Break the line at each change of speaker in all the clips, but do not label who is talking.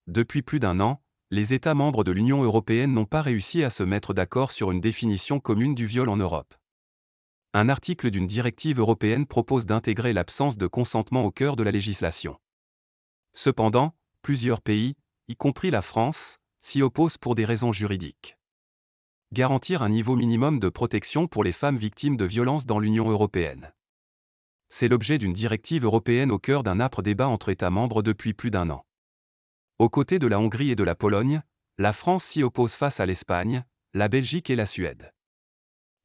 Depuis plus d'un an, les États membres de l'Union européenne n'ont pas réussi à se mettre d'accord sur une définition commune du viol en Europe. Un article d'une directive européenne propose d'intégrer l'absence de consentement au cœur de la législation. Cependant, plusieurs pays, y compris la France, s'y opposent pour des raisons juridiques. Garantir un niveau minimum de protection pour les femmes victimes de violences dans l'Union européenne. C'est l'objet d'une directive européenne au cœur d'un âpre débat entre États membres depuis plus d'un an. Aux côtés de la Hongrie et de la Pologne, la France s'y oppose face à l'Espagne, la Belgique et la Suède.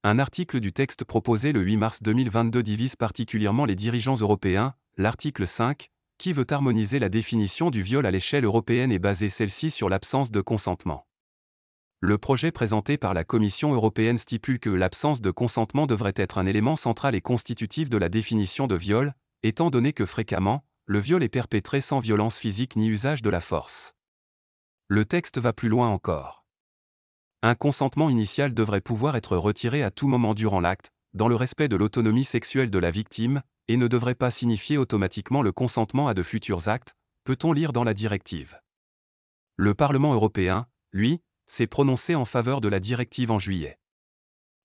Un article du texte proposé le 8 mars 2022 divise particulièrement les dirigeants européens. L'article 5, qui veut harmoniser la définition du viol à l'échelle européenne et baser celle-ci sur l'absence de consentement. Le projet présenté par la Commission européenne stipule que l'absence de consentement devrait être un élément central et constitutif de la définition de viol, étant donné que fréquemment, le viol est perpétré sans violence physique ni usage de la force. Le texte va plus loin encore. Un consentement initial devrait pouvoir être retiré à tout moment durant l'acte, dans le respect de l'autonomie sexuelle de la victime, et ne devrait pas signifier automatiquement le consentement à de futurs actes, peut-on lire dans la directive. Le Parlement européen, lui, s'est prononcé en faveur de la directive en juillet.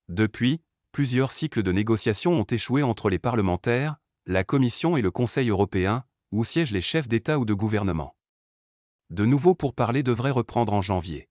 Depuis, plusieurs cycles de négociations ont échoué entre les parlementaires, la Commission et le Conseil européen, où siègent les chefs d'État ou de gouvernement. De nouveaux pourparlers devraient reprendre en janvier.